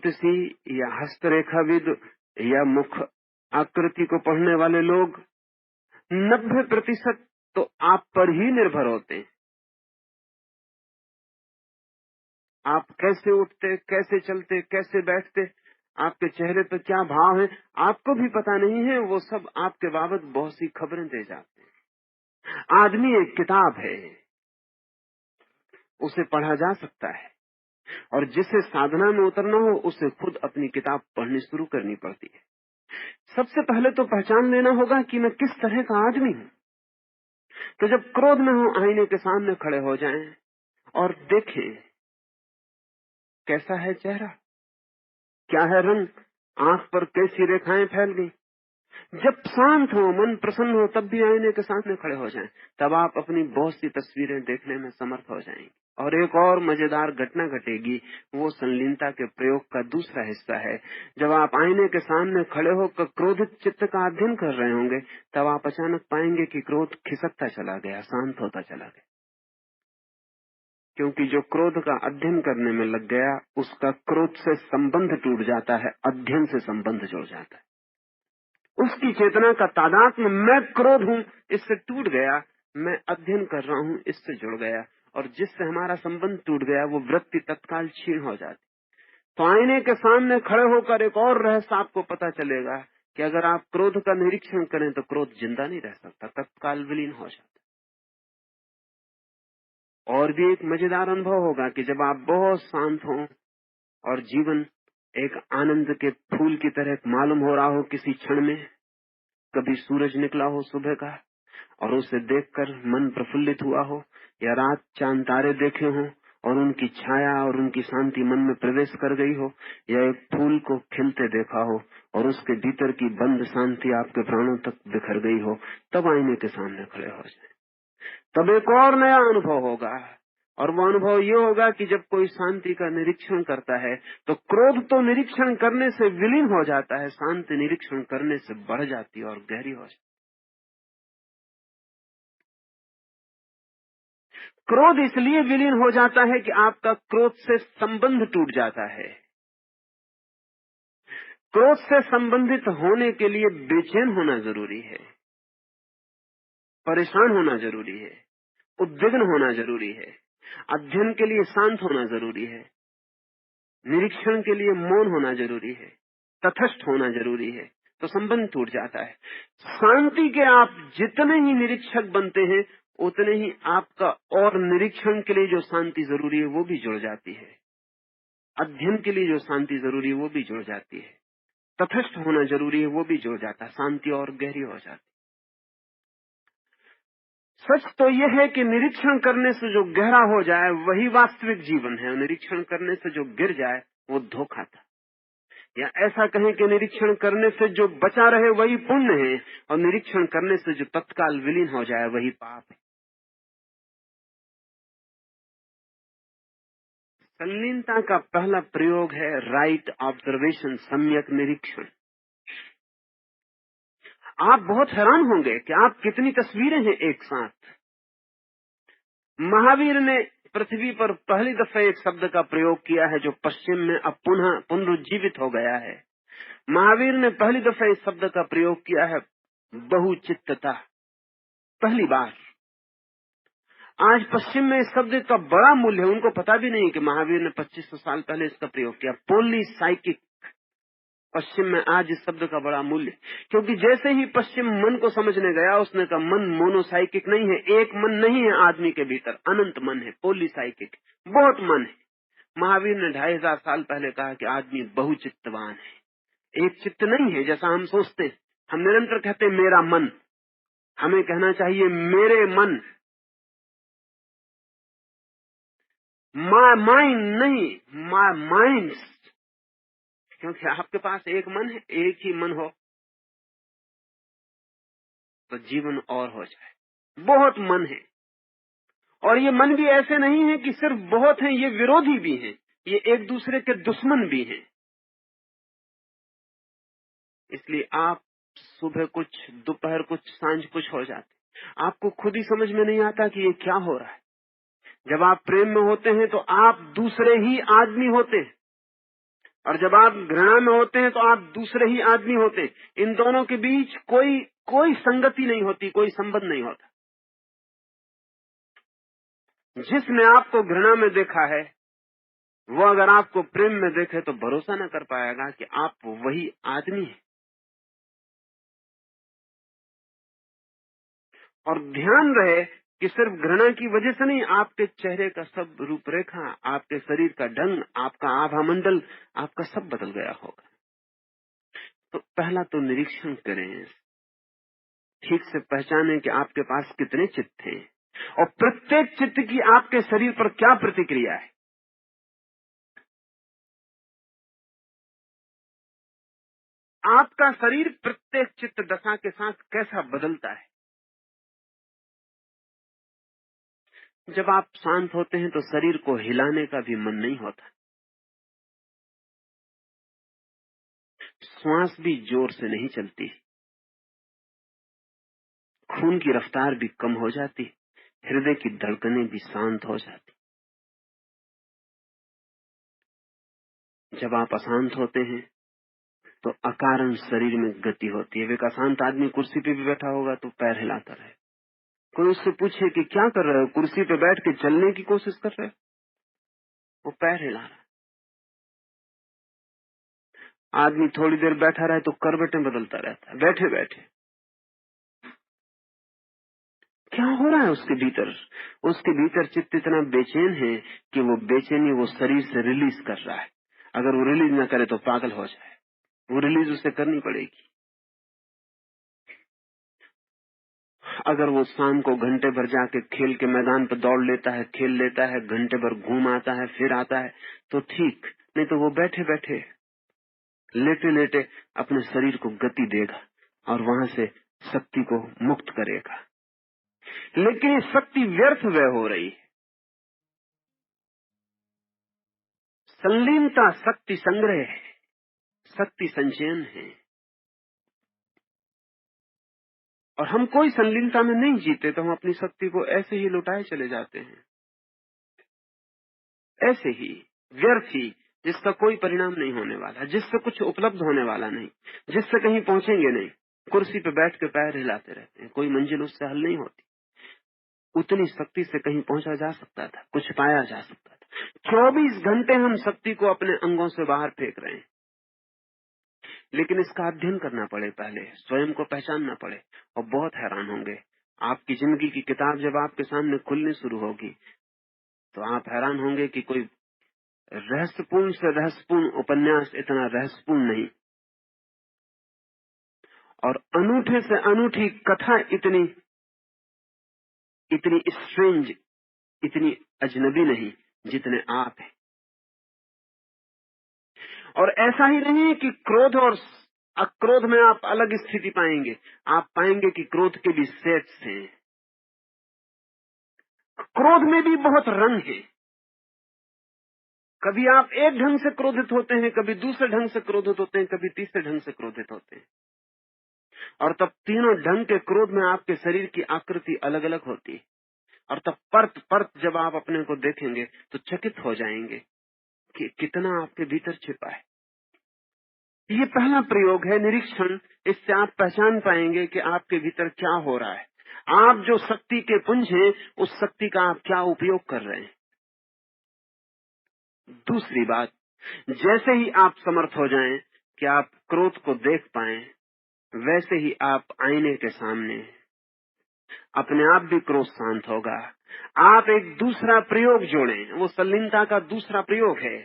ज्योतिषी या हस्तरेखाविद या मुख आकृति को पढ़ने वाले लोग 90% तो आप पर ही निर्भर होते हैं। आप कैसे उठते, कैसे चलते, कैसे बैठते, आपके चेहरे पर क्या भाव है, आपको भी पता नहीं है। वो सब आपके बाबत बहुत सी खबरें दे जाते हैं। आदमी एक किताब है, उसे पढ़ा जा सकता है, और जिसे साधना में उतरना हो उसे खुद अपनी किताब पढ़नी शुरू करनी पड़ती है। सबसे पहले तो पहचान लेना होगा कि मैं किस तरह का आदमी हूं। तो जब क्रोध में हो, आईने के सामने खड़े हो जाएं और देखें कैसा है चेहरा, क्या है रंग, आंख पर कैसी रेखाएं फैल गई। जब शांत हो, मन प्रसन्न हो, तब भी आईने के सामने खड़े हो जाएं। तब आप अपनी बहुत सी तस्वीरें देखने में समर्थ हो जाएंगे। और एक और मजेदार घटना घटेगी, वो संलीनता के प्रयोग का दूसरा हिस्सा है। जब आप आईने के सामने खड़े होकर क्रोधित चित्त का अध्ययन कर रहे होंगे, तब आप अचानक पाएंगे कि क्रोध खिसकता चला गया, शांत होता चला गया। क्योंकि जो क्रोध का अध्ययन करने में लग गया, उसका क्रोध से संबंध टूट जाता है, अध्ययन से संबंध जुड़ जाता है। उसकी चेतना का तादात्म्य मैं क्रोध हूं इससे टूट गया, मैं अध्ययन कर रहा हूं इससे जुड़ गया, और जिससे हमारा संबंध टूट गया वो वृत्ति तत्काल क्षीण हो जाती। तो आईने के सामने खड़े होकर एक और रहस्य आपको पता चलेगा कि अगर आप क्रोध का निरीक्षण करें तो क्रोध जिंदा नहीं रह सकता, तत्काल विलीन हो जाता। और भी एक मजेदार अनुभव होगा कि जब आप बहुत शांत हों और जीवन एक आनंद के फूल की तरह मालूम हो रहा हो, किसी क्षण में कभी सूरज निकला हो सुबह का और उसे देखकर मन प्रफुल्लित हुआ हो, या रात चांद तारे देखे हों और उनकी छाया और उनकी शांति मन में प्रवेश कर गई हो, या एक फूल को खिलते देखा हो और उसके भीतर की बंद शांति आपके प्राणों तक बिखर गई हो, तब आईने के सामने खड़े हो जाए। तब एक और नया अनुभव होगा, और वो अनुभव ये होगा कि जब कोई शांति का निरीक्षण करता है तो क्रोध तो निरीक्षण करने से विलीन हो जाता है, शांति निरीक्षण करने से बढ़ जाती है और गहरी हो जाती है। क्रोध इसलिए विलीन हो जाता है कि आपका क्रोध से संबंध टूट जाता है। क्रोध से संबंधित होने के लिए बेचैन होना जरूरी है, परेशान होना जरूरी है, उद्विग्न होना जरूरी है, अध्ययन के लिए शांत होना जरूरी है, निरीक्षण के लिए मौन होना जरूरी है, तटस्थ होना जरूरी है, तो संबंध टूट जाता है। शांति के आप जितने ही निरीक्षक बनते हैं, उतने ही आपका और निरीक्षण के लिए जो शांति जरूरी है वो भी जुड़ जाती है, अध्ययन के लिए जो शांति जरूरी है वो भी जुड़ जाती है, तटस्थ होना जरूरी है वो भी जुड़ जाता है, शांति और गहरी हो जाती। सच तो यह है कि निरीक्षण करने से जो गहरा हो जाए वही वास्तविक जीवन है, और निरीक्षण करने से जो गिर जाए वो धोखा था। या ऐसा कहें कि निरीक्षण करने से जो बचा रहे वही पुण्य है, और निरीक्षण करने से जो तत्काल विलीन हो जाए वही पाप है। संलीनता का पहला प्रयोग है राइट ऑब्जर्वेशन, सम्यक निरीक्षण। आप बहुत हैरान होंगे कि आप कितनी तस्वीरें हैं एक साथ। महावीर ने पृथ्वी पर पहली दफा एक शब्द का प्रयोग किया है जो पश्चिम में अब पुनः पुनरुज्जीवित हो गया है। महावीर ने पहली दफा इस शब्द का प्रयोग किया है बहुचित्तता, पहली बार। आज पश्चिम में इस शब्द का बड़ा मूल्य है, उनको पता भी नहीं कि महावीर ने 2500 साल पहले इसका प्रयोग किया। पॉलीसाइकिक, पश्चिम में आज इस शब्द का बड़ा मूल्य, क्योंकि जैसे ही पश्चिम मन को समझने गया उसने कहा मन मोनोसाइकिक नहीं है, एक मन नहीं है आदमी के भीतर, अनंत मन है, पॉलीसाइकिक, बहुत मन है। महावीर ने 2500 साल पहले कहा कि आदमी बहुचित्तवान है, एक चित्त नहीं है जैसा हम सोचते हैं। हम निरंतर कहते हैं मेरा मन, हमें कहना चाहिए मेरे मन, माय माइंड नहीं, माय माइंड्स, क्योंकि आपके पास एक मन है। एक ही मन हो तो जीवन और हो जाए। बहुत मन है, और ये मन भी ऐसे नहीं है कि सिर्फ बहुत हैं, ये विरोधी भी हैं, ये एक दूसरे के दुश्मन भी हैं। इसलिए आप सुबह कुछ, दोपहर कुछ, सांझ कुछ हो जाते, आपको खुद ही समझ में नहीं आता कि ये क्या हो रहा है। जब आप प्रेम में होते हैं तो आप दूसरे ही आदमी होते हैं, और जब आप घृणा में होते हैं तो आप दूसरे ही आदमी होते हैं। इन दोनों के बीच कोई संगति नहीं होती, कोई संबंध नहीं होता। जिसने आपको घृणा में देखा है वो अगर आपको प्रेम में देखे तो भरोसा न कर पाएगा कि आप वही आदमी हैं। और ध्यान रहे कि सिर्फ घृणा की वजह से नहीं, आपके चेहरे का सब रूपरेखा, आपके शरीर का ढंग, आपका आभा मंडल, आपका सब बदल गया होगा। तो पहला तो निरीक्षण करें, ठीक से पहचानें कि आपके पास कितने चित्त हैं और प्रत्येक चित्त की आपके शरीर पर क्या प्रतिक्रिया है। आपका शरीर प्रत्येक चित्त दशा के साथ कैसा बदलता है। जब आप शांत होते हैं तो शरीर को हिलाने का भी मन नहीं होता, श्वास भी जोर से नहीं चलती, खून की रफ्तार भी कम हो जाती, हृदय की धड़कनें भी शांत हो जाती। जब आप अशांत होते हैं तो अकारण शरीर में गति होती है। एक अशांत आदमी कुर्सी पे भी बैठा होगा तो पैर हिलाता रहे। कोई उससे पूछे कि क्या कर रहे हो, कुर्सी पे बैठ के चलने की कोशिश कर रहे हो, वो पैर हिला रहा है। आदमी थोड़ी देर बैठा रहे तो करवटें बदलता रहता है, बैठे बैठे। क्या हो रहा है उसके भीतर? उसके भीतर चित्त इतना बेचैन है कि वो बेचैनी वो शरीर से रिलीज कर रहा है। अगर वो रिलीज ना करे तो पागल हो जाए, वो रिलीज उसे करनी पड़ेगी। अगर वो शाम को घंटे भर जाके खेल के मैदान पर दौड़ लेता है, खेल लेता है, घंटे भर घूम आता है, फिर आता है तो ठीक, नहीं तो वो बैठे बैठे लेटे लेटे अपने शरीर को गति देगा और वहां से शक्ति को मुक्त करेगा। लेकिन ये शक्ति व्यर्थ व्यय हो रही है। संलीनता शक्ति संग्रह है, शक्ति संचयन है। और हम कोई संलीनता में नहीं जीते तो हम अपनी शक्ति को ऐसे ही लुटाए चले जाते हैं, ऐसे ही व्यर्थ ही, जिसका कोई परिणाम नहीं होने वाला, जिससे कुछ उपलब्ध होने वाला नहीं, जिससे कहीं पहुंचेंगे नहीं। कुर्सी पे बैठ के पैर हिलाते रहते हैं, कोई मंजिल उससे हल नहीं होती। उतनी शक्ति से कहीं पहुंचा जा सकता था, कुछ पाया जा सकता था। 24 घंटे हम शक्ति को अपने अंगों से बाहर फेंक रहे हैं। लेकिन इसका अध्ययन करना पड़े, पहले स्वयं को पहचानना पड़े, और बहुत हैरान होंगे। आपकी जिंदगी की किताब जब आपके सामने खुलनी शुरू होगी तो आप हैरान होंगे कि कोई रहस्यपूर्ण से रहस्यपूर्ण उपन्यास इतना रहस्यपूर्ण नहीं, और अनूठे से अनूठी कथा इतनी इतनी स्ट्रेंज, इतनी अजनबी नहीं जितने आप हैं। और ऐसा ही नहीं कि क्रोध और अक्रोध में आप अलग स्थिति पाएंगे। आप पाएंगे कि क्रोध के भी सेट्स हैं, क्रोध में भी बहुत रंग है। कभी आप एक ढंग से क्रोधित होते हैं, कभी दूसरे ढंग से क्रोधित होते हैं, कभी तीसरे ढंग से क्रोधित होते हैं। और तब तीनों ढंग के क्रोध में आपके शरीर की आकृति अलग अलग होती है। और तब परत परत जब आप अपने को देखेंगे तो चकित हो जाएंगे कि कितना आपके भीतर छिपा है। ये पहला प्रयोग है, निरीक्षण। इससे आप पहचान पाएंगे कि आपके भीतर क्या हो रहा है। आप जो शक्ति के पुंज हैं, उस शक्ति का आप क्या उपयोग कर रहे हैं। दूसरी बात, जैसे ही आप समर्थ हो जाएं कि आप क्रोध को देख पाएं, वैसे ही आप आईने के सामने अपने आप भी क्रोध शांत होगा। आप एक दूसरा प्रयोग जोड़ें, वो संलीनता का दूसरा प्रयोग है।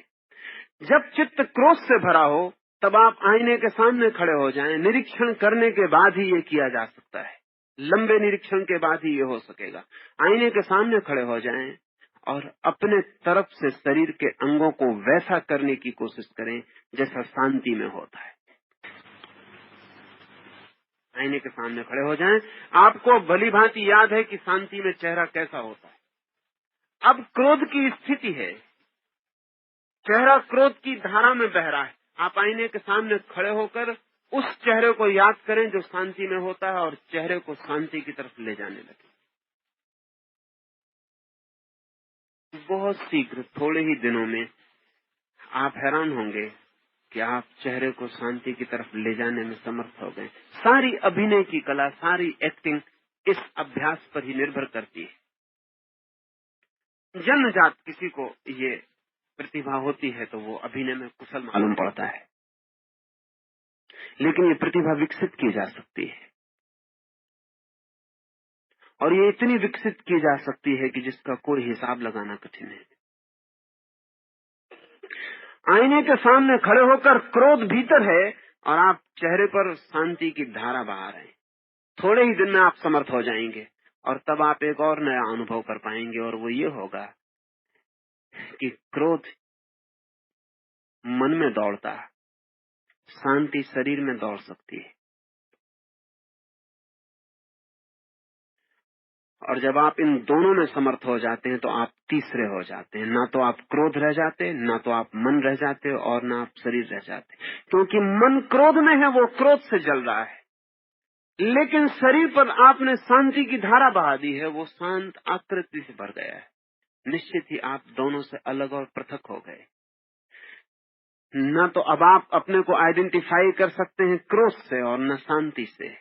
जब चित्त क्रोध से भरा हो तब आप आईने के सामने खड़े हो जाएं। निरीक्षण करने के बाद ही ये किया जा सकता है, लंबे निरीक्षण के बाद ही ये हो सकेगा। आईने के सामने खड़े हो जाएं और अपने तरफ से शरीर के अंगों को वैसा करने की कोशिश करें जैसा शांति में होता है। आईने के सामने खड़े हो जाएं। आपको भली भांति याद है कि शांति में चेहरा कैसा होता है। अब क्रोध की स्थिति है, चेहरा क्रोध की धारा में बह रहा है। आप आईने के सामने खड़े होकर उस चेहरे को याद करें जो शांति में होता है और चेहरे को शांति की तरफ ले जाने लगे। बहुत शीघ्र, थोड़े ही दिनों में आप हैरान होंगे कि आप चेहरे को शांति की तरफ ले जाने में समर्थ हो गए। सारी अभिनय की कला, सारी एक्टिंग इस अभ्यास पर ही निर्भर करती है। जन्मजात किसी को ये प्रतिभा होती है तो वो अभिनय में कुशल मालूम पड़ता है, लेकिन ये प्रतिभा विकसित की जा सकती है, और ये इतनी विकसित की जा सकती है कि जिसका कोई हिसाब लगाना कठिन है। आईने के सामने खड़े होकर क्रोध भीतर है और आप चेहरे पर शांति की धारा बहा रहे हैं, थोड़े ही दिन में आप समर्थ हो जाएंगे, और तब आप एक और नया अनुभव कर पाएंगे, और वो ये होगा कि क्रोध मन में दौड़ता, शांति शरीर में दौड़ सकती है। और जब आप इन दोनों में समर्थ हो जाते हैं तो आप तीसरे हो जाते हैं। ना तो आप क्रोध रह जाते, ना तो आप मन रह जाते, और ना आप शरीर रह जाते, क्योंकि मन क्रोध में है, वो क्रोध से जल रहा है, लेकिन शरीर पर आपने शांति की धारा बहा दी है, वो शांत आकृति से भर गया है। निश्चित ही आप दोनों से अलग और पृथक हो गए। न तो अब आप अपने को आइडेंटिफाई कर सकते हैं क्रोध से, और न शांति से,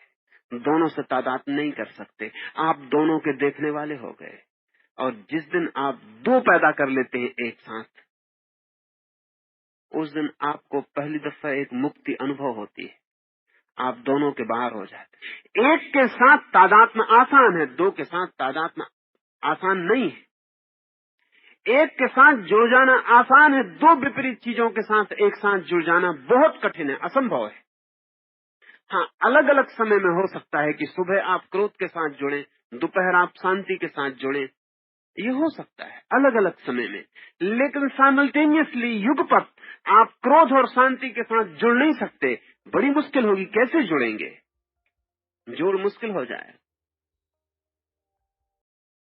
दोनों से तादाद नहीं कर सकते। आप दोनों के देखने वाले हो गए, और जिस दिन आप दो पैदा कर लेते हैं एक साथ, उस दिन आपको पहली दफा एक मुक्ति अनुभव होती है। आप दोनों के बाहर हो जाते। एक के साथ तादात्म्य आसान है, दो के साथ तादात्म्य आसान नहीं है। एक के साथ जुड़ जाना आसान है, दो विपरीत चीजों के साथ एक साथ जुड़ जाना बहुत कठिन है, असंभव है। हाँ, अलग अलग समय में हो सकता है कि सुबह आप क्रोध के साथ जुड़े, दोपहर आप शांति के साथ जुड़े, ये हो सकता है अलग अलग समय में, लेकिन साइमल्टेनियसली युगपत आप क्रोध और शांति के साथ जुड़ नहीं सकते। बड़ी मुश्किल होगी, कैसे जुड़ेंगे? जोड़ मुश्किल हो जाए।